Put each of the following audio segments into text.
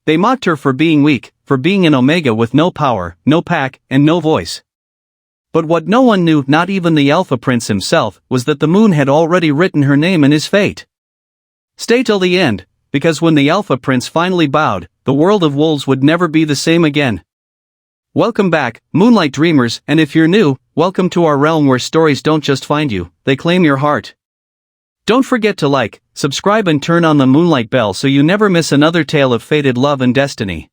They mocked her for being weak, for being an Omega with no power, no pack, and no voice. But what no one knew, not even the Alpha Prince himself, was that the moon had already written her name in his fate. Stay till the end, because when the Alpha Prince finally bowed, the world of wolves would never be the same again. Welcome back, Moonlight Dreamers, and if you're new, welcome to our realm where stories don't just find you, they claim your heart. Don't forget to like, subscribe and turn on the Moonlight bell so you never miss another tale of fated love and destiny.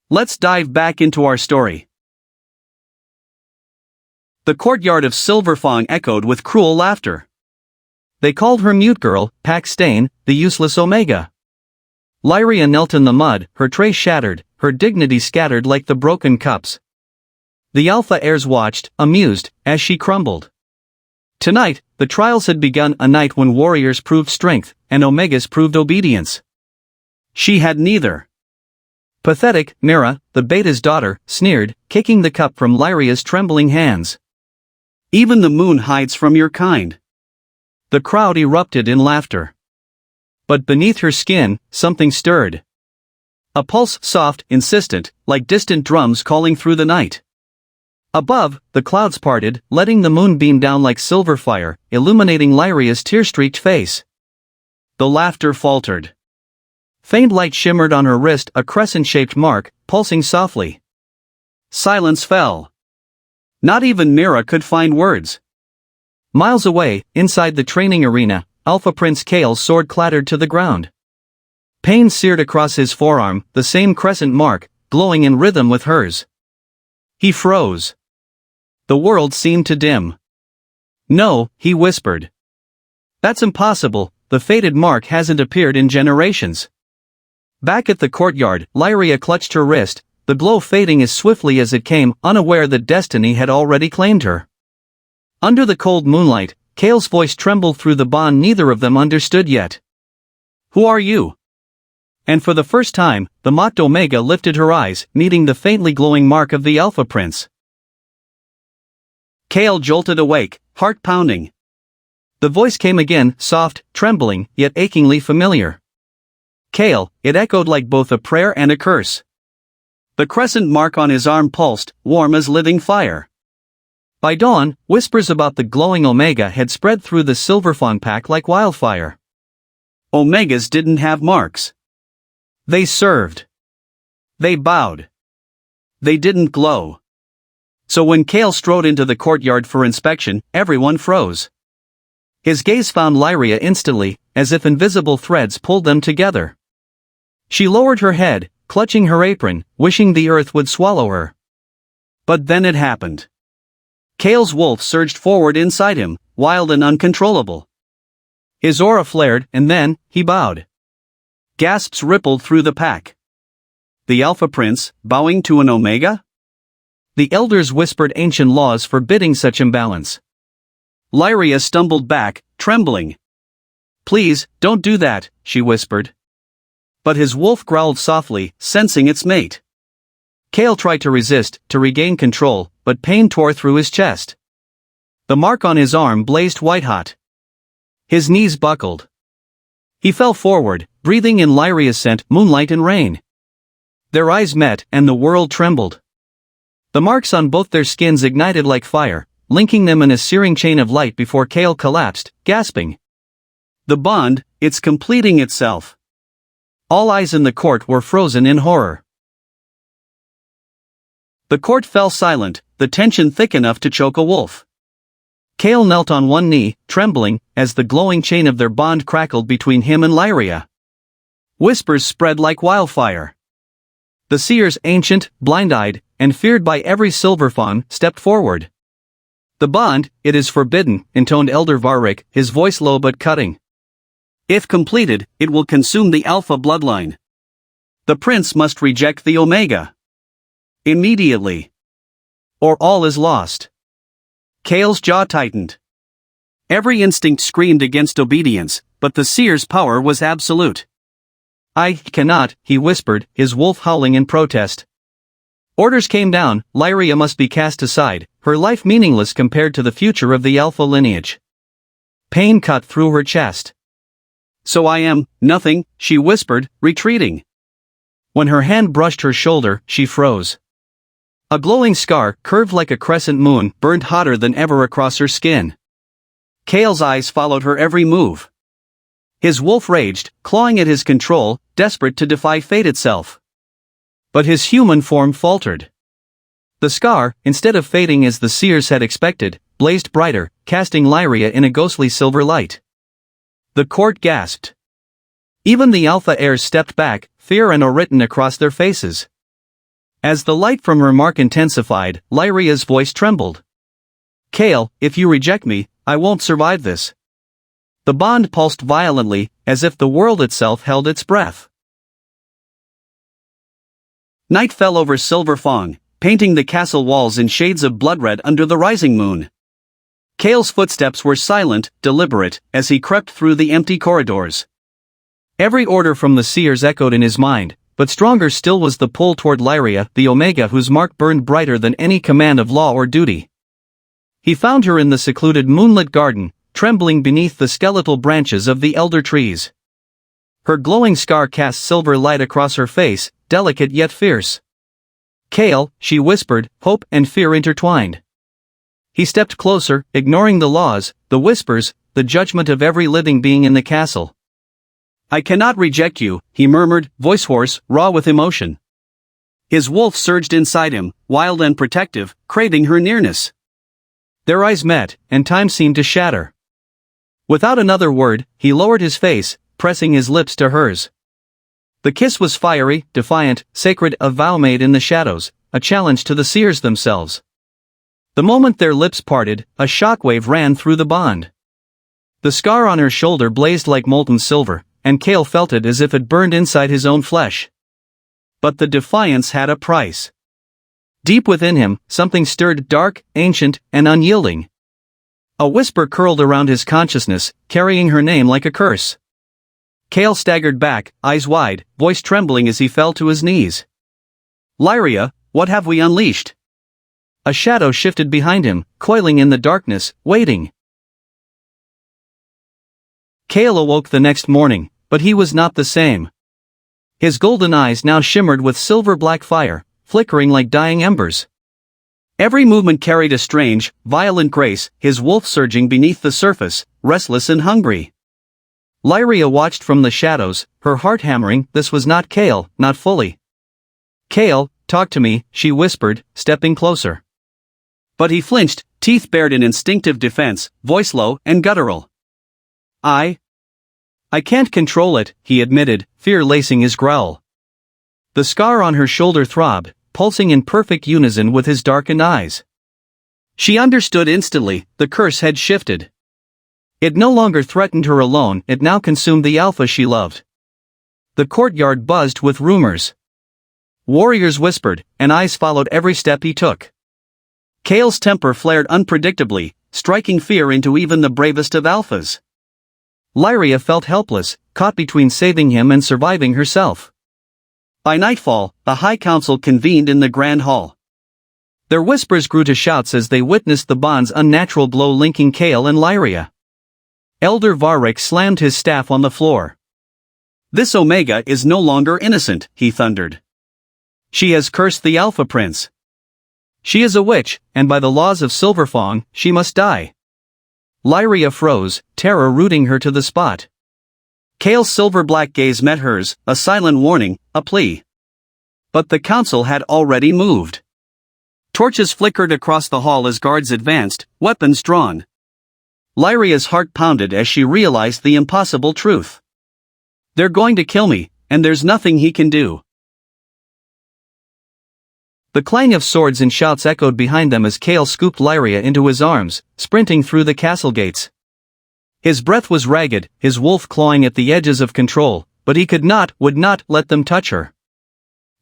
Let's dive back into our story. The courtyard of Silverfang echoed with cruel laughter. They called her Mute Girl, Pack Stain, the useless Omega. Lyria knelt in the mud, her tray shattered, her dignity scattered like the broken cups. The Alpha heirs watched, amused, as she crumbled. Tonight, the trials had begun, a night when warriors proved strength, and Omegas proved obedience. She had neither. Pathetic, Mira, the Beta's daughter, sneered, kicking the cup from Lyria's trembling hands. Even the moon hides from your kind. The crowd erupted in laughter. But beneath her skin, something stirred. A pulse, soft, insistent, like distant drums calling through the night. Above, the clouds parted, letting the moon beam down like silver fire, illuminating Lyria's tear-streaked face. The laughter faltered. Faint light shimmered on her wrist, a crescent-shaped mark, pulsing softly. Silence fell. Not even Mira could find words. Miles away, inside the training arena, Alpha Prince Kale's sword clattered to the ground. Pain seared across his forearm, the same crescent mark, glowing in rhythm with hers. He froze. The world seemed to dim. No, he whispered. That's impossible, the fated mark hasn't appeared in generations. Back at the courtyard, Lyria clutched her wrist, the glow fading as swiftly as it came, unaware that destiny had already claimed her. Under the cold moonlight, Kale's voice trembled through the bond neither of them understood yet. Who are you? And for the first time, the mocked Omega lifted her eyes, meeting the faintly glowing mark of the Alpha Prince. Kale jolted awake, heart pounding. The voice came again, soft, trembling, yet achingly familiar. Kale, it echoed like both a prayer and a curse. The crescent mark on his arm pulsed, warm as living fire. By dawn, whispers about the glowing Omega had spread through the Silverfang pack like wildfire. Omegas didn't have marks. They served. They bowed. They didn't glow. So when Kale strode into the courtyard for inspection, everyone froze. His gaze found Lyria instantly, as if invisible threads pulled them together. She lowered her head, clutching her apron, wishing the earth would swallow her. But then it happened. Kale's wolf surged forward inside him, wild and uncontrollable. His aura flared, and then, he bowed. Gasps rippled through the pack. The Alpha Prince, bowing to an Omega? The elders whispered ancient laws forbidding such imbalance. Lyria stumbled back, trembling. Please, don't do that, she whispered. But his wolf growled softly, sensing its mate. Kale tried to resist, to regain control, but pain tore through his chest. The mark on his arm blazed white-hot. His knees buckled. He fell forward, breathing in Lyria's scent, moonlight and rain. Their eyes met, and the world trembled. The marks on both their skins ignited like fire, linking them in a searing chain of light before Kale collapsed, gasping. The bond, it's completing itself. All eyes in the court were frozen in horror. The court fell silent, the tension thick enough to choke a wolf. Kale knelt on one knee, trembling, as the glowing chain of their bond crackled between him and Lyria. Whispers spread like wildfire. The seers, ancient, blind-eyed, and feared by every Silverfang, stepped forward. The bond, it is forbidden, intoned Elder Varric, his voice low but cutting. If completed, it will consume the Alpha bloodline. The prince must reject the Omega. Immediately. Or all is lost. Kale's jaw tightened. Every instinct screamed against obedience, but the seer's power was absolute. I cannot, he whispered, his wolf howling in protest. Orders came down, Lyria must be cast aside, her life meaningless compared to the future of the Alpha lineage. Pain cut through her chest. So I am, nothing, she whispered, retreating. When her hand brushed her shoulder, she froze. A glowing scar, curved like a crescent moon, burned hotter than ever across her skin. Kale's eyes followed her every move. His wolf raged, clawing at his control, desperate to defy fate itself. But his human form faltered. The scar, instead of fading as the seers had expected, blazed brighter, casting Lyria in a ghostly silver light. The court gasped. Even the Alpha heirs stepped back, fear and awe written across their faces. As the light from her mark intensified, Lyria's voice trembled. "Kale, if you reject me, I won't survive this." The bond pulsed violently, as if the world itself held its breath. Night fell over Silverfang, painting the castle walls in shades of blood-red under the rising moon. Kale's footsteps were silent, deliberate, as he crept through the empty corridors. Every order from the seers echoed in his mind, but stronger still was the pull toward Lyria, the Omega whose mark burned brighter than any command of law or duty. He found her in the secluded moonlit garden, trembling beneath the skeletal branches of the elder trees. Her glowing scar cast silver light across her face, delicate yet fierce. "Kale," she whispered, hope and fear intertwined. He stepped closer, ignoring the laws, the whispers, the judgment of every living being in the castle. "I cannot reject you," he murmured, voice hoarse, raw with emotion. His wolf surged inside him, wild and protective, craving her nearness. Their eyes met, and time seemed to shatter. Without another word, he lowered his face, pressing his lips to hers. The kiss was fiery, defiant, sacred, a vow made in the shadows, a challenge to the seers themselves. The moment their lips parted, a shockwave ran through the bond. The scar on her shoulder blazed like molten silver, and Kale felt it as if it burned inside his own flesh. But the defiance had a price. Deep within him, something stirred, dark, ancient, and unyielding. A whisper curled around his consciousness, carrying her name like a curse. Kale staggered back, eyes wide, voice trembling as he fell to his knees. "Lyria, what have we unleashed?" A shadow shifted behind him, coiling in the darkness, waiting. Kale awoke the next morning, but he was not the same. His golden eyes now shimmered with silver-black fire, flickering like dying embers. Every movement carried a strange, violent grace, his wolf surging beneath the surface, restless and hungry. Lyria watched from the shadows, her heart hammering. This was not Kale, not fully. "Kale, talk to me," she whispered, stepping closer. But he flinched, teeth bared in instinctive defense, voice low and guttural. I can't control it," he admitted, fear lacing his growl. The scar on her shoulder throbbed, pulsing in perfect unison with his darkened eyes. She understood instantly, the curse had shifted. It no longer threatened her alone, it now consumed the Alpha she loved. The courtyard buzzed with rumors. Warriors whispered, and eyes followed every step he took. Kale's temper flared unpredictably, striking fear into even the bravest of Alphas. Lyria felt helpless, caught between saving him and surviving herself. By nightfall, the High Council convened in the Grand Hall. Their whispers grew to shouts as they witnessed the bond's unnatural blow linking Kale and Lyria. Elder Varric slammed his staff on the floor. "This Omega is no longer innocent," he thundered. "She has cursed the Alpha Prince. She is a witch, and by the laws of Silverfang, she must die." Lyria froze, terror rooting her to the spot. Kale's silver-black gaze met hers, a silent warning, a plea. But the council had already moved. Torches flickered across the hall as guards advanced, weapons drawn. Lyria's heart pounded as she realized the impossible truth. "They're going to kill me, and there's nothing he can do." The clang of swords and shouts echoed behind them as Kale scooped Lyria into his arms, sprinting through the castle gates. His breath was ragged, his wolf clawing at the edges of control, but he would not let them touch her.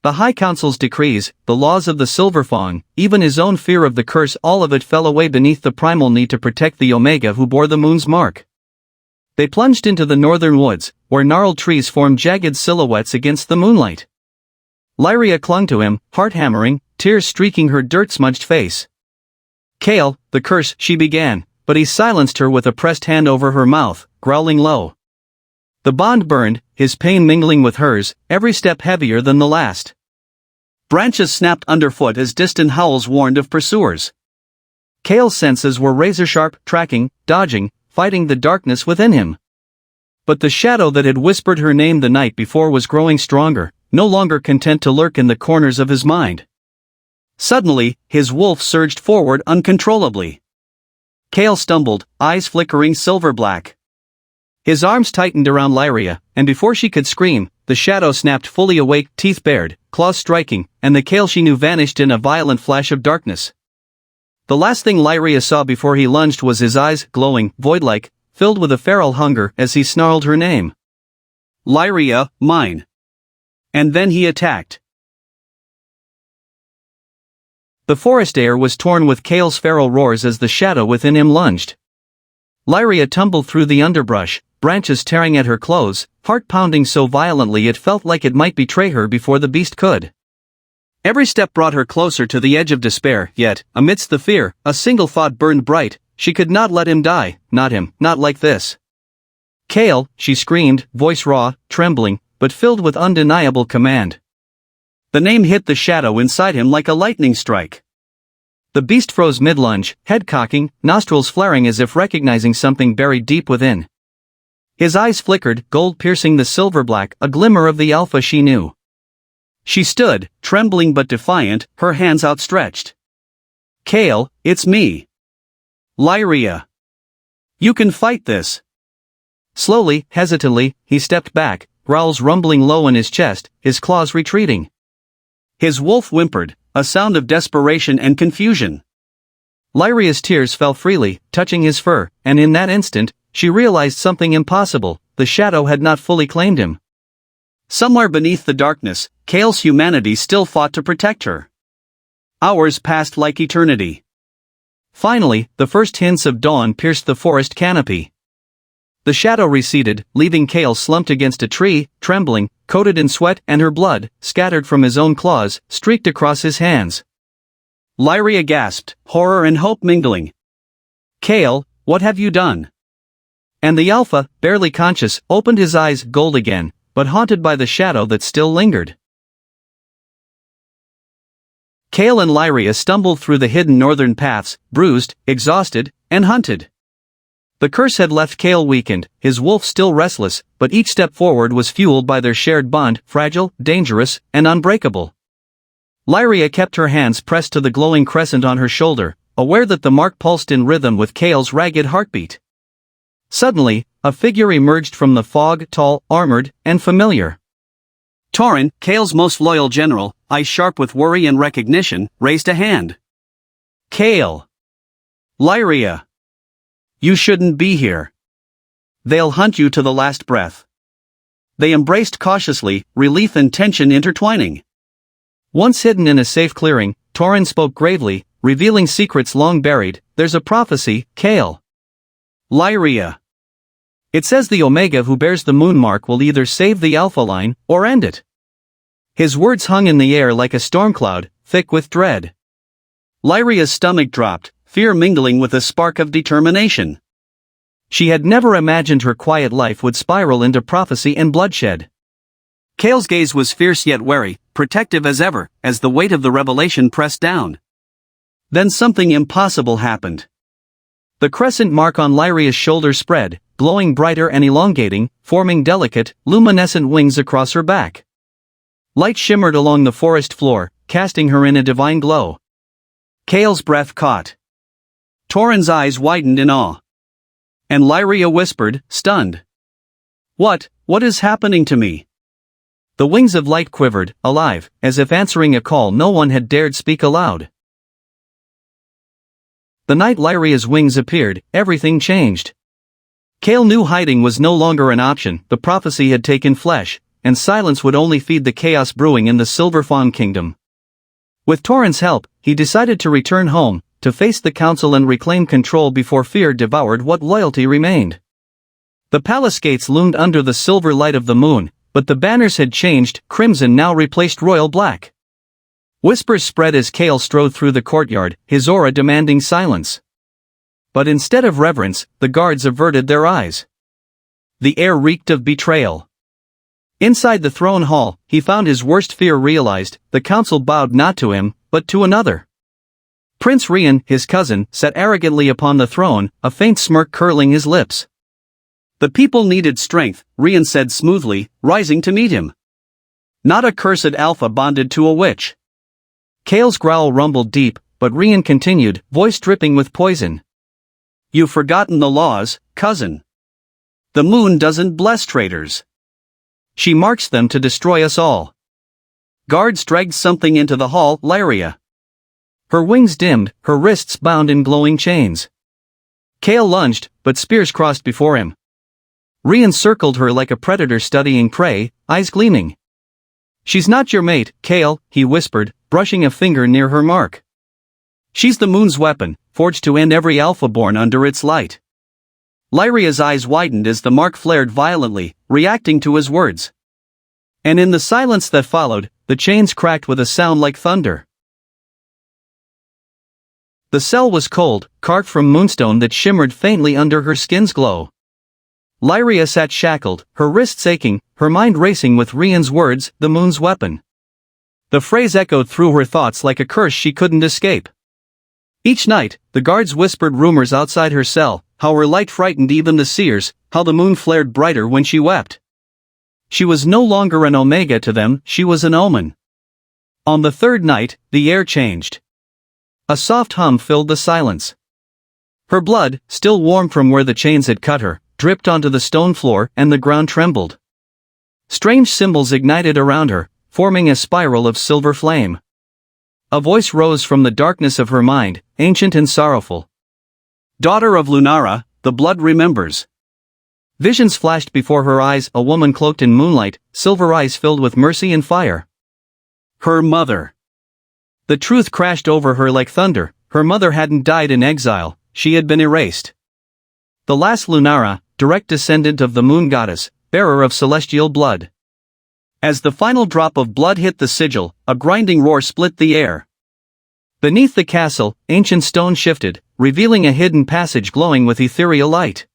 The High Council's decrees, the laws of the Silverfang, even his own fear of the curse, all of it fell away beneath the primal need to protect the Omega who bore the moon's mark. They plunged into the northern woods, where gnarled trees formed jagged silhouettes against the moonlight. Lyria clung to him, heart hammering, tears streaking her dirt-smudged face. "Kale, the curse," she began, but he silenced her with a pressed hand over her mouth, growling low. The bond burned, his pain mingling with hers, every step heavier than the last. Branches snapped underfoot as distant howls warned of pursuers. Cale's senses were razor-sharp, tracking, dodging, fighting the darkness within him. But the shadow that had whispered her name the night before was growing stronger, no longer content to lurk in the corners of his mind. Suddenly, his wolf surged forward uncontrollably. Cale stumbled, eyes flickering silver-black. His arms tightened around Lyria, and before she could scream, the shadow snapped fully awake, teeth bared, claws striking, and the Cale she knew vanished in a violent flash of darkness. The last thing Lyria saw before he lunged was his eyes, glowing, void-like, filled with a feral hunger as he snarled her name. Lyria, mine. And then he attacked. The forest air was torn with Cale's feral roars as the shadow within him lunged. Lyria tumbled through the underbrush, branches tearing at her clothes, heart pounding so violently it felt like it might betray her before the beast could. Every step brought her closer to the edge of despair, yet, amidst the fear, a single thought burned bright: she could not let him die, not him, not like this. Cale, she screamed, voice raw, trembling, but filled with undeniable command. The name hit the shadow inside him like a lightning strike. The beast froze mid-lunge, head cocking, nostrils flaring as if recognizing something buried deep within. His eyes flickered, gold piercing the silver-black, a glimmer of the alpha she knew. She stood, trembling but defiant, her hands outstretched. Cale, it's me. Lyria. You can fight this. Slowly, hesitantly, he stepped back, growls rumbling low in his chest, his claws retreating. His wolf whimpered, a sound of desperation and confusion. Lyria's tears fell freely, touching his fur, and in that instant, she realized something impossible: the shadow had not fully claimed him. Somewhere beneath the darkness, Cale's humanity still fought to protect her. Hours passed like eternity. Finally, the first hints of dawn pierced the forest canopy. The shadow receded, leaving Cale slumped against a tree, trembling, coated in sweat, and her blood, scattered from his own claws, streaked across his hands. Lyria gasped, horror and hope mingling. Cale, what have you done? And the alpha, barely conscious, opened his eyes, gold again, but haunted by the shadow that still lingered. Cale and Lyria stumbled through the hidden northern paths, bruised, exhausted, and hunted. The curse had left Cale weakened, his wolf still restless, but each step forward was fueled by their shared bond, fragile, dangerous, and unbreakable. Lyria kept her hands pressed to the glowing crescent on her shoulder, aware that the mark pulsed in rhythm with Cale's ragged heartbeat. Suddenly, a figure emerged from the fog, tall, armored, and familiar. Torin, Cale's most loyal general, eyes sharp with worry and recognition, raised a hand. Cale. Lyria. You shouldn't be here. They'll hunt you to the last breath. They embraced cautiously, relief and tension intertwining. Once hidden in a safe clearing, Torin spoke gravely, revealing secrets long buried. There's a prophecy, Cale. Lyria. It says the Omega who bears the moon mark will either save the Alpha line, or end it. His words hung in the air like a storm cloud, thick with dread. Lyria's stomach dropped, fear mingling with a spark of determination. She had never imagined her quiet life would spiral into prophecy and bloodshed. Cale's gaze was fierce yet wary, protective as ever, as the weight of the revelation pressed down. Then something impossible happened. The crescent mark on Lyria's shoulder spread, glowing brighter and elongating, forming delicate, luminescent wings across her back. Light shimmered along the forest floor, casting her in a divine glow. Cale's breath caught. Torin's eyes widened in awe. And Lyria whispered, stunned. What is happening to me? The wings of light quivered, alive, as if answering a call no one had dared speak aloud. The night Lyria's wings appeared, everything changed. Cale knew hiding was no longer an option, the prophecy had taken flesh, and silence would only feed the chaos brewing in the Silverfawn kingdom. With Torin's help, he decided to return home, to face the council and reclaim control before fear devoured what loyalty remained. The palace gates loomed under the silver light of the moon, but the banners had changed, crimson now replaced royal black. Whispers spread as Cale strode through the courtyard, his aura demanding silence. But instead of reverence, the guards averted their eyes. The air reeked of betrayal. Inside the throne hall, he found his worst fear realized. The council bowed not to him, but to another. Prince Rian, his cousin, sat arrogantly upon the throne, a faint smirk curling his lips. The people needed strength, Rian said smoothly, rising to meet him. Not a cursed alpha bonded to a witch. Kale's growl rumbled deep, but Rian continued, voice dripping with poison. You've forgotten the laws, cousin. The moon doesn't bless traitors. She marks them to destroy us all. Guards dragged something into the hall, Lyria. Her wings dimmed, her wrists bound in glowing chains. Kale lunged, but spears crossed before him. Rian circled her like a predator studying prey, eyes gleaming. She's not your mate, Kale, he whispered, brushing a finger near her mark. She's the moon's weapon, forged to end every alpha born under its light. Lyria's eyes widened as the mark flared violently, reacting to his words. And in the silence that followed, the chains cracked with a sound like thunder. The cell was cold, carved from moonstone that shimmered faintly under her skin's glow. Lyria sat shackled, her wrists aching, her mind racing with Rian's words, the moon's weapon. The phrase echoed through her thoughts like a curse she couldn't escape. Each night, the guards whispered rumors outside her cell, how her light frightened even the seers, how the moon flared brighter when she wept. She was no longer an omega to them, she was an omen. On the third night, the air changed. A soft hum filled the silence. Her blood, still warm from where the chains had cut her, dripped onto the stone floor and the ground trembled. Strange symbols ignited around her, forming a spiral of silver flame. A voice rose from the darkness of her mind, ancient and sorrowful. Daughter of Lunara, the blood remembers. Visions flashed before her eyes, a woman cloaked in moonlight, silver eyes filled with mercy and fire. Her mother. The truth crashed over her like thunder, her mother hadn't died in exile, she had been erased. The last Lunara, direct descendant of the moon goddess, bearer of celestial blood. As the final drop of blood hit the sigil, a grinding roar split the air. Beneath the castle, ancient stone shifted, revealing a hidden passage glowing with ethereal light.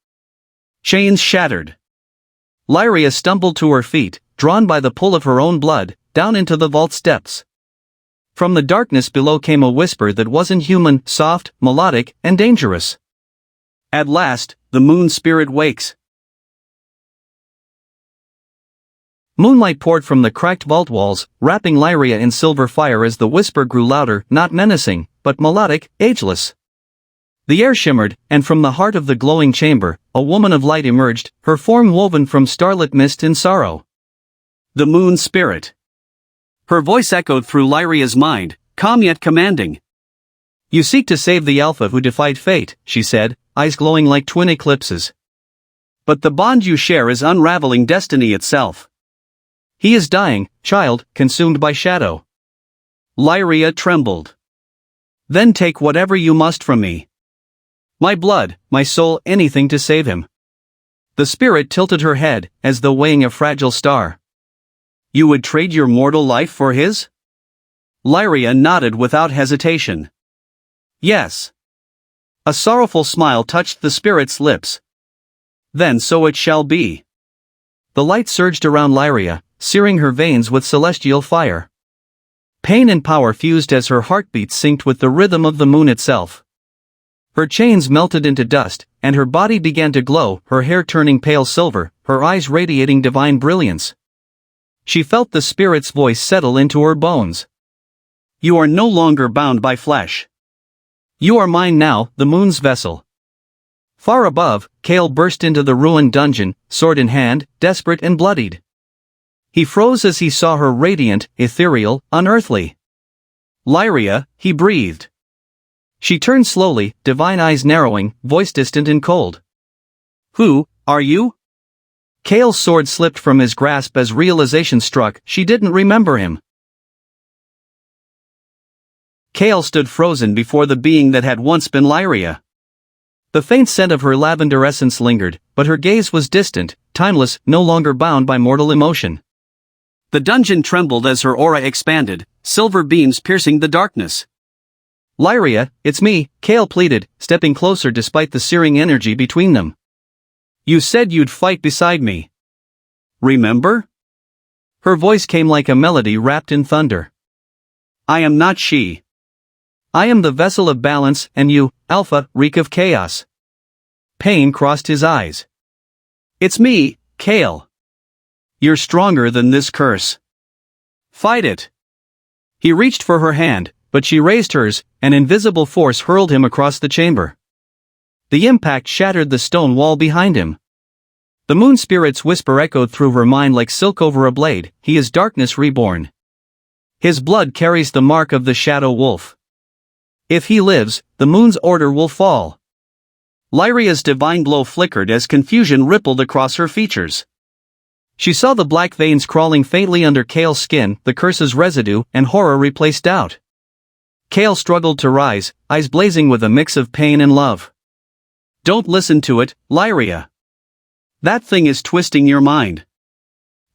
Chains shattered. Lyria stumbled to her feet, drawn by the pull of her own blood, down into the vault's depths. From the darkness below came a whisper that wasn't human, soft, melodic, and dangerous. At last, the moon spirit wakes. Moonlight poured from the cracked vault walls, wrapping Lyria in silver fire as the whisper grew louder, not menacing, but melodic, ageless. The air shimmered, and from the heart of the glowing chamber, a woman of light emerged, her form woven from starlit mist and sorrow. The moon spirit. Her voice echoed through Lyria's mind, calm yet commanding. You seek to save the Alpha who defied fate, she said, eyes glowing like twin eclipses. But the bond you share is unraveling destiny itself. He is dying, child, consumed by shadow. Lyria trembled. Then take whatever you must from me. My blood, my soul, anything to save him. The spirit tilted her head, as though weighing a fragile star. You would trade your mortal life for his? Lyria nodded without hesitation. Yes. A sorrowful smile touched the spirit's lips. Then so it shall be. The light surged around Lyria, searing her veins with celestial fire. Pain and power fused as her heartbeat synced with the rhythm of the moon itself. Her chains melted into dust, and her body began to glow, her hair turning pale silver, her eyes radiating divine brilliance. She felt the spirit's voice settle into her bones. You are no longer bound by flesh. You are mine now, the moon's vessel. Far above, Kale burst into the ruined dungeon, sword in hand, desperate and bloodied. He froze as he saw her radiant, ethereal, unearthly. Lyria, he breathed. She turned slowly, divine eyes narrowing, voice distant and cold. Who are you? Kale's sword slipped from his grasp as realization struck, she didn't remember him. Kale stood frozen before the being that had once been Lyria. The faint scent of her lavender essence lingered, but her gaze was distant, timeless, no longer bound by mortal emotion. The dungeon trembled as her aura expanded, silver beams piercing the darkness. Lyria, it's me, Kale pleaded, stepping closer despite the searing energy between them. You said you'd fight beside me. Remember? Her voice came like a melody wrapped in thunder. I am not she. I am the vessel of balance, and you, Alpha, reek of chaos. Pain crossed his eyes. It's me, Kale. You're stronger than this curse. Fight it. He reached for her hand, but she raised hers, an invisible force hurled him across the chamber. The impact shattered the stone wall behind him. The moon spirit's whisper echoed through her mind like silk over a blade, he is darkness reborn. His blood carries the mark of the shadow wolf. If he lives, the moon's order will fall. Lyria's divine glow flickered as confusion rippled across her features. She saw the black veins crawling faintly under Kale's skin, the curse's residue, and horror replaced doubt. Kale struggled to rise, eyes blazing with a mix of pain and love. Don't listen to it, Lyria. That thing is twisting your mind.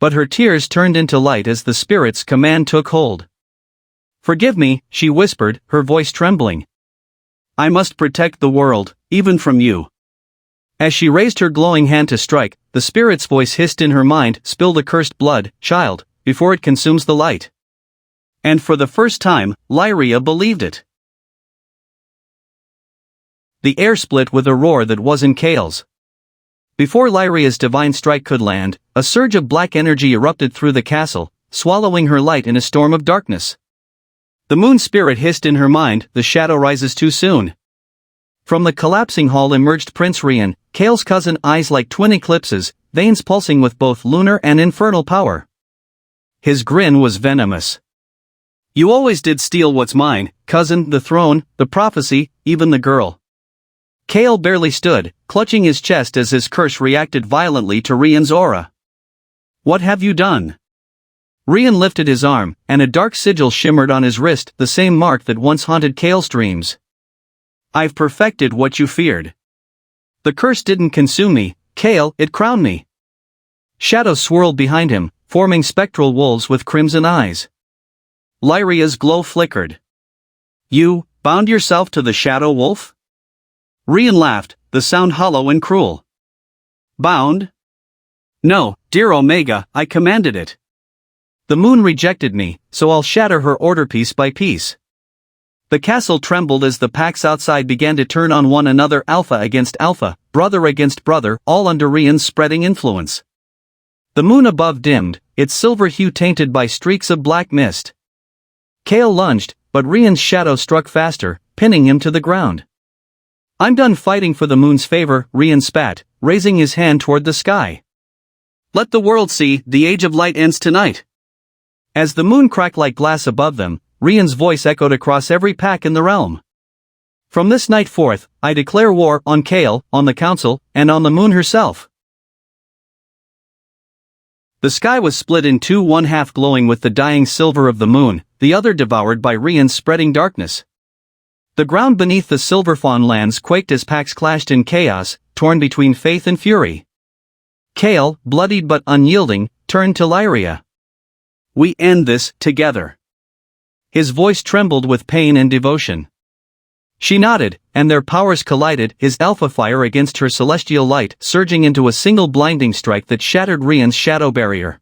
But her tears turned into light as the spirit's command took hold. Forgive me, she whispered, her voice trembling. I must protect the world, even from you. As she raised her glowing hand to strike, the spirit's voice hissed in her mind, spill the cursed blood, child, before it consumes the light. And for the first time, Lyria believed it. The air split with a roar that wasn't Kale's. Before Lyria's divine strike could land, a surge of black energy erupted through the castle, swallowing her light in a storm of darkness. The moon spirit hissed in her mind, the shadow rises too soon. From the collapsing hall emerged Prince Rian, Kale's cousin, eyes like twin eclipses, veins pulsing with both lunar and infernal power. His grin was venomous. You always did steal what's mine, cousin, the throne, the prophecy, even the girl. Kale barely stood, clutching his chest as his curse reacted violently to Rian's aura. What have you done? Rian lifted his arm, and a dark sigil shimmered on his wrist, the same mark that once haunted Kale's dreams. I've perfected what you feared. The curse didn't consume me, Kale, it crowned me. Shadows swirled behind him, forming spectral wolves with crimson eyes. Lyria's glow flickered. You bound yourself to the shadow wolf? Rian laughed, the sound hollow and cruel. Bound? No, dear Omega, I commanded it. The moon rejected me, so I'll shatter her order piece by piece. The castle trembled as the packs outside began to turn on one another, alpha against alpha, brother against brother, all under Rian's spreading influence. The moon above dimmed, its silver hue tainted by streaks of black mist. Kale lunged, but Rian's shadow struck faster, pinning him to the ground. I'm done fighting for the moon's favor, Rian spat, raising his hand toward the sky. Let the world see, the age of light ends tonight. As the moon cracked like glass above them, Rian's voice echoed across every pack in the realm. From this night forth, I declare war on Kale, on the council, and on the moon herself. The sky was split in two, one half glowing with the dying silver of the moon, the other devoured by Rian's spreading darkness. The ground beneath the Silverfawn lands quaked as packs clashed in chaos, torn between faith and fury. Kale, bloodied but unyielding, turned to Lyria. We end this together. His voice trembled with pain and devotion. She nodded, and their powers collided, his alpha fire against her celestial light, surging into a single blinding strike that shattered Rian's shadow barrier.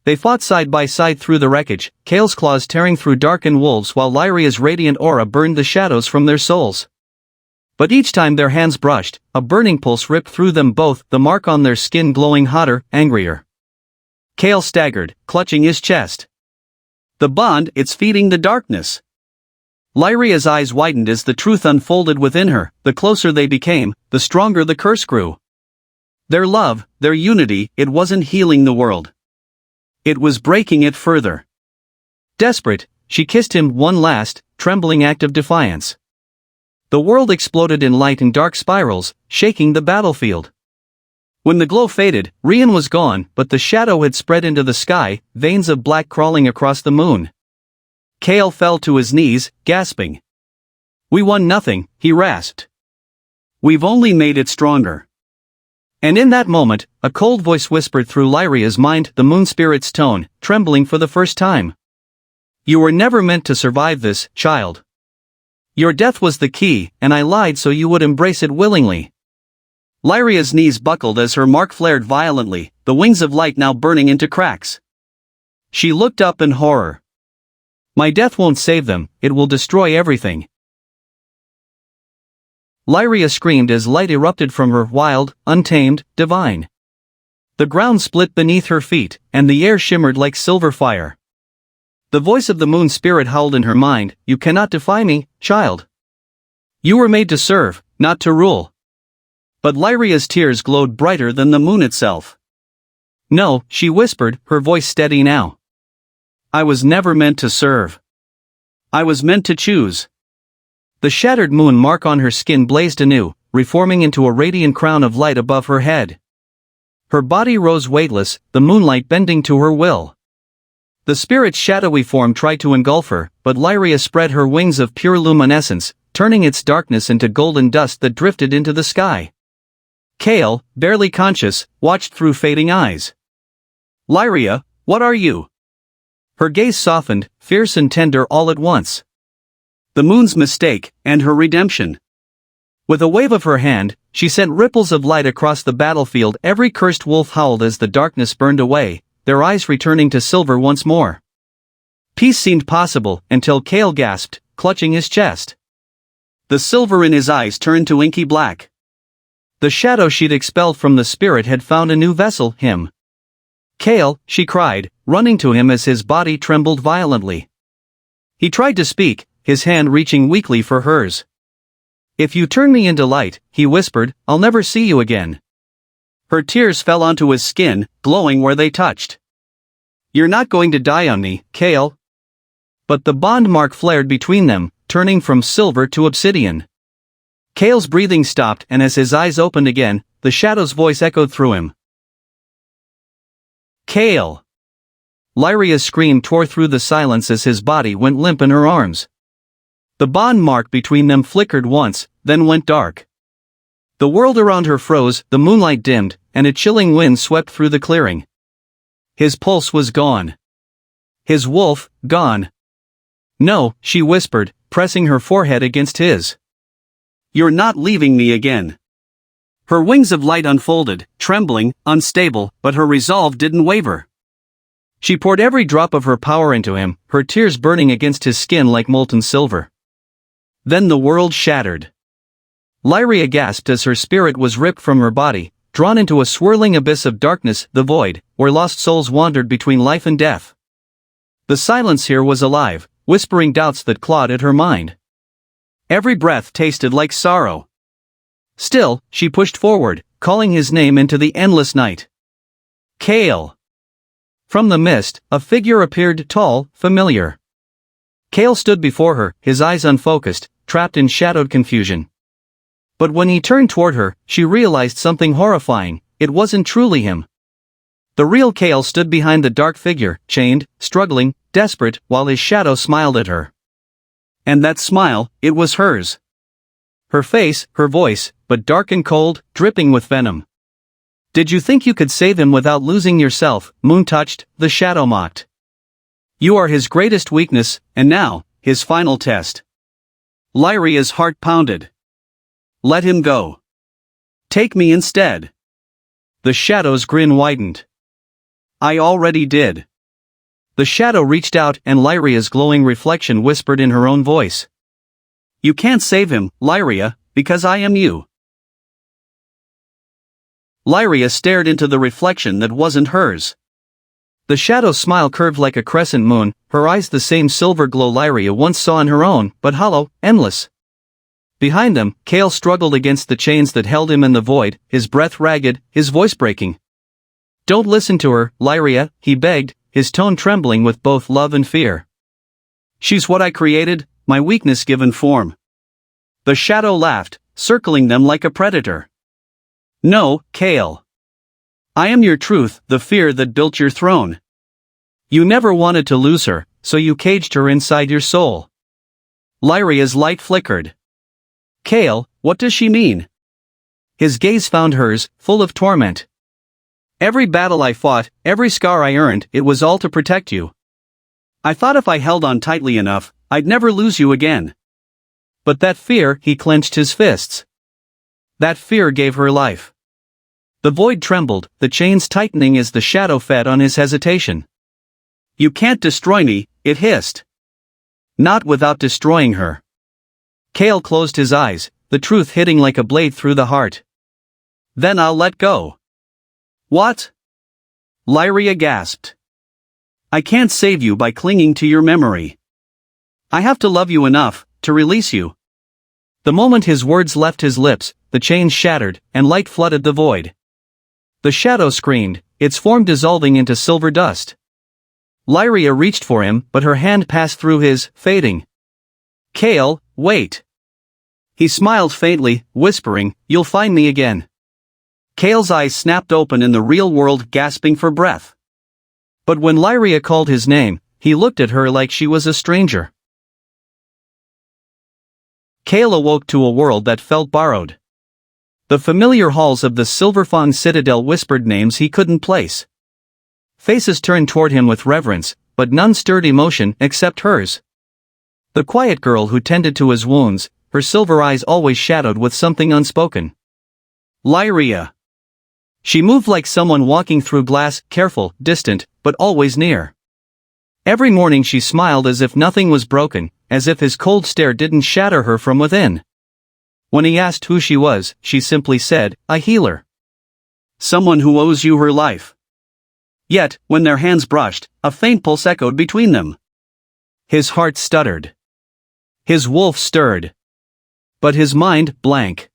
They fought side by side through the wreckage, Kale's claws tearing through darkened wolves while Lyria's radiant aura burned the shadows from their souls. But each time their hands brushed, a burning pulse ripped through them both, the mark on their skin glowing hotter, angrier. Kale staggered, clutching his chest. The bond, it's feeding the darkness. Lyria's eyes widened as the truth unfolded within her, the closer they became, the stronger the curse grew. Their love, their unity, it wasn't healing the world. It was breaking it further. Desperate, she kissed him one last, trembling act of defiance. The world exploded in light and dark spirals, shaking the battlefield. When the glow faded, Rian was gone, but the shadow had spread into the sky, veins of black crawling across the moon. Kale fell to his knees, gasping. We won nothing, he rasped. We've only made it stronger. And in that moment, a cold voice whispered through Lyria's mind, the moon spirit's tone, trembling for the first time. You were never meant to survive this, child. Your death was the key, and I lied so you would embrace it willingly. Lyria's knees buckled as her mark flared violently, the wings of light now burning into cracks. She looked up in horror. My death won't save them, it will destroy everything. Lyria screamed as light erupted from her, wild, untamed, divine. The ground split beneath her feet, and the air shimmered like silver fire. The voice of the moon spirit howled in her mind, "You cannot defy me, child. You were made to serve, not to rule." But Lyria's tears glowed brighter than the moon itself. "No," she whispered, her voice steady now. "I was never meant to serve. I was meant to choose." The shattered moon mark on her skin blazed anew, reforming into a radiant crown of light above her head. Her body rose weightless, the moonlight bending to her will. The spirit's shadowy form tried to engulf her, but Lyria spread her wings of pure luminescence, turning its darkness into golden dust that drifted into the sky. Kale, barely conscious, watched through fading eyes. "Lyria, what are you?" Her gaze softened, fierce and tender all at once. The moon's mistake, and her redemption. With a wave of her hand, she sent ripples of light across the battlefield. Every cursed wolf howled as the darkness burned away, their eyes returning to silver once more. Peace seemed possible, until Kale gasped, clutching his chest. The silver in his eyes turned to inky black. The shadow she'd expelled from the spirit had found a new vessel, him. "Kale," she cried, running to him as his body trembled violently. He tried to speak, his hand reaching weakly for hers. "If you turn me into light," he whispered, "I'll never see you again." Her tears fell onto his skin, glowing where they touched. "You're not going to die on me, Kale." But the bond mark flared between them, turning from silver to obsidian. Kale's breathing stopped, and as his eyes opened again, the shadow's voice echoed through him. "Kale!" Lyria's scream tore through the silence as his body went limp in her arms. The bond mark between them flickered once, then went dark. The world around her froze, the moonlight dimmed, and a chilling wind swept through the clearing. His pulse was gone. His wolf, gone. "No," she whispered, pressing her forehead against his. "You're not leaving me again." Her wings of light unfolded, trembling, unstable, but her resolve didn't waver. She poured every drop of her power into him, her tears burning against his skin like molten silver. Then the world shattered. Lyria gasped as her spirit was ripped from her body, drawn into a swirling abyss of darkness, the void, where lost souls wandered between life and death. The silence here was alive, whispering doubts that clawed at her mind. Every breath tasted like sorrow. Still, she pushed forward, calling his name into the endless night. "Kale!" From the mist, a figure appeared, tall, familiar. Kale stood before her, his eyes unfocused, trapped in shadowed confusion. But when he turned toward her, she realized something horrifying. It wasn't truly him. The real Kale stood behind the dark figure, chained, struggling, desperate, while his shadow smiled at her. And that smile, it was hers. Her face, her voice, but dark and cold, dripping with venom. "Did you think you could save him without losing yourself?" Moon touched, the shadow mocked. "You are his greatest weakness, and now, his final test." Lyria's heart pounded. "Let him go. Take me instead." The shadow's grin widened. "I already did." The shadow reached out, and Lyria's glowing reflection whispered in her own voice. "You can't save him, Lyria, because I am you." Lyria stared into the reflection that wasn't hers. The shadow's smile curved like a crescent moon, her eyes the same silver glow Lyria once saw in her own, but hollow, endless. Behind them, Kale struggled against the chains that held him in the void, his breath ragged, his voice breaking. "Don't listen to her, Lyria," he begged, his tone trembling with both love and fear. "She's what I created, my weakness given form." The shadow laughed, circling them like a predator. "No, Kale. I am your truth, the fear that built your throne. You never wanted to lose her, so you caged her inside your soul." Lyria's light flickered. "Kale, what does she mean?" His gaze found hers, full of torment. "Every battle I fought, every scar I earned, it was all to protect you. I thought if I held on tightly enough, I'd never lose you again. But that fear," he clenched his fists. "That fear gave her life. The void trembled, the chains tightening as the shadow fed on his hesitation. "You can't destroy me," it hissed. "Not without destroying her." Kale closed his eyes, the truth hitting like a blade through the heart. "Then I'll let go." "What?" Lyria gasped. "I can't save you by clinging to your memory. I have to love you enough to release you." The moment his words left his lips, the chains shattered, and light flooded the void. The shadow screamed, its form dissolving into silver dust. Lyria reached for him, but her hand passed through his, fading. "Kale, wait." He smiled faintly, whispering, "You'll find me again." Kale's eyes snapped open in the real world, gasping for breath. But when Lyria called his name, he looked at her like she was a stranger. Kale awoke to a world that felt borrowed. The familiar halls of the Silverfang Citadel whispered names he couldn't place. Faces turned toward him with reverence, but none stirred emotion except hers. The quiet girl who tended to his wounds, her silver eyes always shadowed with something unspoken. Lyria. She moved like someone walking through glass, careful, distant, but always near. Every morning she smiled as if nothing was broken, as if his cold stare didn't shatter her from within. When he asked who she was, she simply said, "A healer. Someone who owes you her life." Yet, when their hands brushed, a faint pulse echoed between them. His heart stuttered. His wolf stirred. But his mind, blank.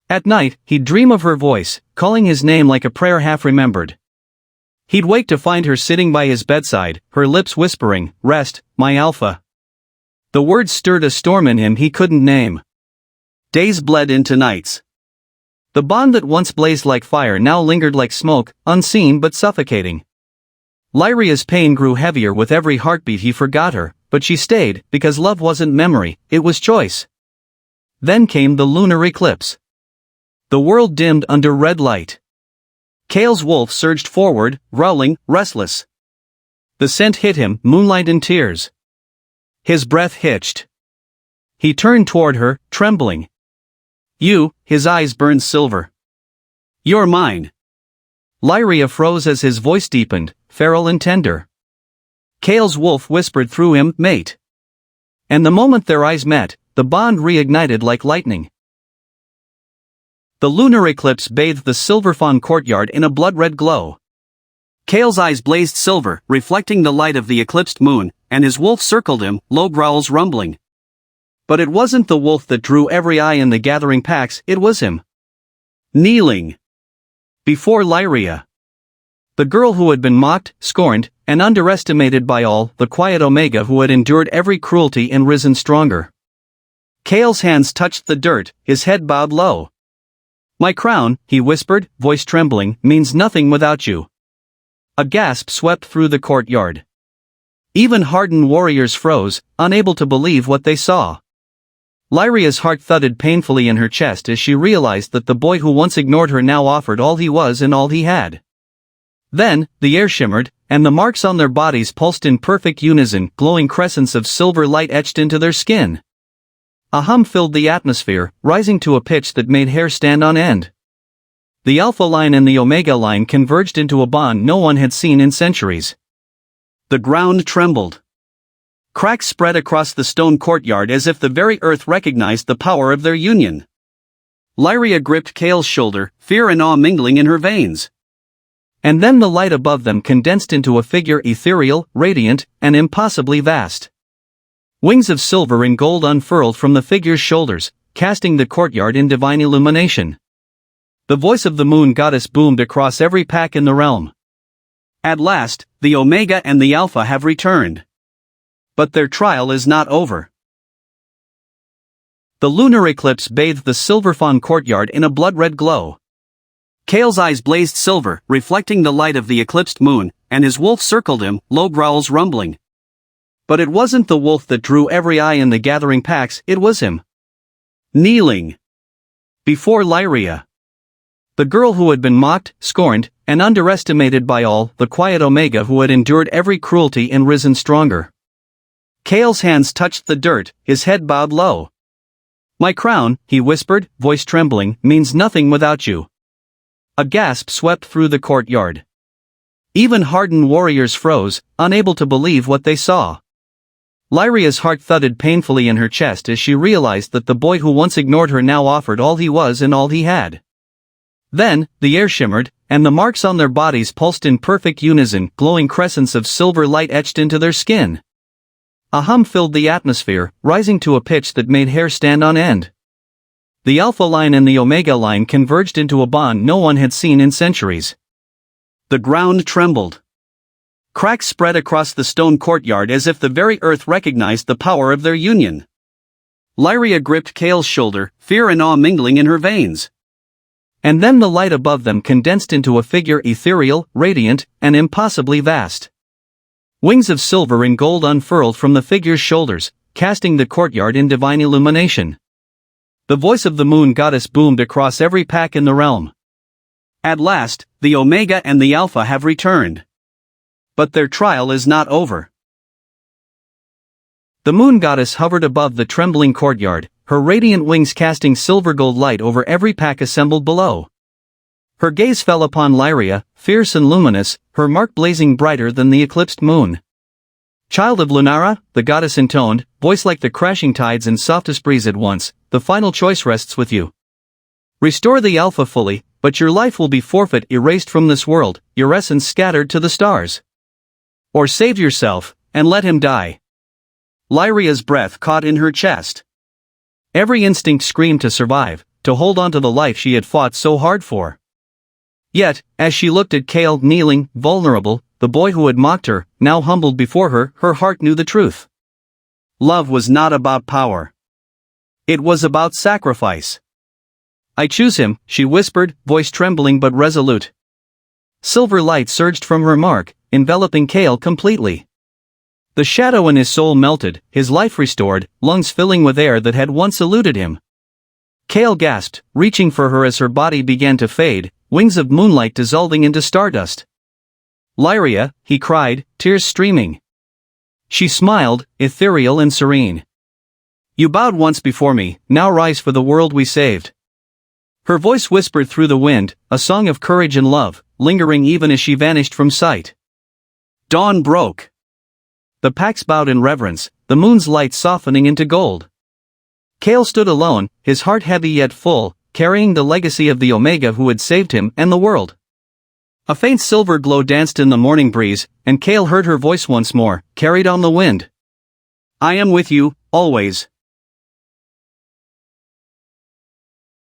At night, he'd dream of her voice, calling his name like a prayer half remembered. He'd wake to find her sitting by his bedside, her lips whispering, "Rest, my alpha." The words stirred a storm in him he couldn't name. Days bled into nights. The bond that once blazed like fire now lingered like smoke, unseen but suffocating. Lyria's pain grew heavier with every heartbeat. He forgot her, but she stayed, because love wasn't memory, it was choice. Then came the lunar eclipse. The world dimmed under red light. Kale's wolf surged forward, growling, restless. The scent hit him, moonlight and tears. His breath hitched. He turned toward her, trembling. "You," his eyes burned silver. "You're mine." Lyria froze as his voice deepened, feral and tender. Kale's wolf whispered through him, "Mate." And the moment their eyes met, the bond reignited like lightning. The lunar eclipse bathed the Silverfawn courtyard in a blood-red glow. Kale's eyes blazed silver, reflecting the light of the eclipsed moon, and his wolf circled him, low growls rumbling. But it wasn't the wolf that drew every eye in the gathering packs, it was him. Kneeling before Lyria. The girl who had been mocked, scorned, and underestimated by all, the quiet Omega who had endured every cruelty and risen stronger. Kale's hands touched the dirt, his head bowed low. "My crown," he whispered, voice trembling, "means nothing without you." A gasp swept through the courtyard. Even hardened warriors froze, unable to believe what they saw. Lyria's heart thudded painfully in her chest as she realized that the boy who once ignored her now offered all he was and all he had. Then, the air shimmered, and the marks on their bodies pulsed in perfect unison, glowing crescents of silver light etched into their skin. A hum filled the atmosphere, rising to a pitch that made hair stand on end. The Alpha line and the Omega line converged into a bond no one had seen in centuries. The ground trembled. Cracks spread across the stone courtyard as if the very earth recognized the power of their union. Lyria gripped Kale's shoulder, fear and awe mingling in her veins. And then the light above them condensed into a figure ethereal, radiant, and impossibly vast. Wings of silver and gold unfurled from the figure's shoulders, casting the courtyard in divine illumination. The voice of the moon goddess boomed across every pack in the realm. "At last, the Omega and the Alpha have returned. But their trial is not over." The lunar eclipse bathed the Silverfawn courtyard in a blood-red glow. Kale's eyes blazed silver, reflecting the light of the eclipsed moon, and his wolf circled him, low growls rumbling. But it wasn't the wolf that drew every eye in the gathering packs, it was him. Kneeling before Lyria. The girl who had been mocked, scorned, and underestimated by all, the quiet Omega who had endured every cruelty and risen stronger. Kale's hands touched the dirt, his head bowed low. "My crown," he whispered, voice trembling, "means nothing without you." A gasp swept through the courtyard. Even hardened warriors froze, unable to believe what they saw. Lyria's heart thudded painfully in her chest as she realized that the boy who once ignored her now offered all he was and all he had. Then, the air shimmered, and the marks on their bodies pulsed in perfect unison, glowing crescents of silver light etched into their skin. A hum filled the atmosphere, rising to a pitch that made hair stand on end. The Alpha line and the Omega line converged into a bond no one had seen in centuries. The ground trembled. Cracks spread across the stone courtyard as if the very earth recognized the power of their union. Lyria gripped Kale's shoulder, fear and awe mingling in her veins. And then the light above them condensed into a figure ethereal, radiant, and impossibly vast. Wings of silver and gold unfurled from the figure's shoulders, casting the courtyard in divine illumination. The voice of the moon goddess boomed across every pack in the realm. At last, the Omega and the Alpha have returned. But their trial is not over. The moon goddess hovered above the trembling courtyard, her radiant wings casting silver gold light over every pack assembled below. Her gaze fell upon Lyria, fierce and luminous, her mark blazing brighter than the eclipsed moon. "Child of Lunara," the goddess intoned, voice like the crashing tides and softest breeze at once, "the final choice rests with you. Restore the Alpha fully, but your life will be forfeit, erased from this world, your essence scattered to the stars. Or save yourself, and let him die." Lyria's breath caught in her chest. Every instinct screamed to survive, to hold on to the life she had fought so hard for. Yet, as she looked at Kale kneeling, vulnerable, the boy who had mocked her, now humbled before her, her heart knew the truth. Love was not about power. It was about sacrifice. "I choose him," she whispered, voice trembling but resolute. Silver light surged from her mark, enveloping Kale completely. The shadow in his soul melted, his life restored, lungs filling with air that had once eluded him. Kale gasped, reaching for her as her body began to fade, wings of moonlight dissolving into stardust. "Lyria," he cried, tears streaming. She smiled, ethereal and serene. "You bowed once before me, now rise for the world we saved." Her voice whispered through the wind, a song of courage and love, lingering even as she vanished from sight. Dawn broke. The packs bowed in reverence, the moon's light softening into gold. Kale stood alone, his heart heavy yet full, carrying the legacy of the Omega who had saved him and the world. A faint silver glow danced in the morning breeze, and Kale heard her voice once more, carried on the wind. "I am with you, always."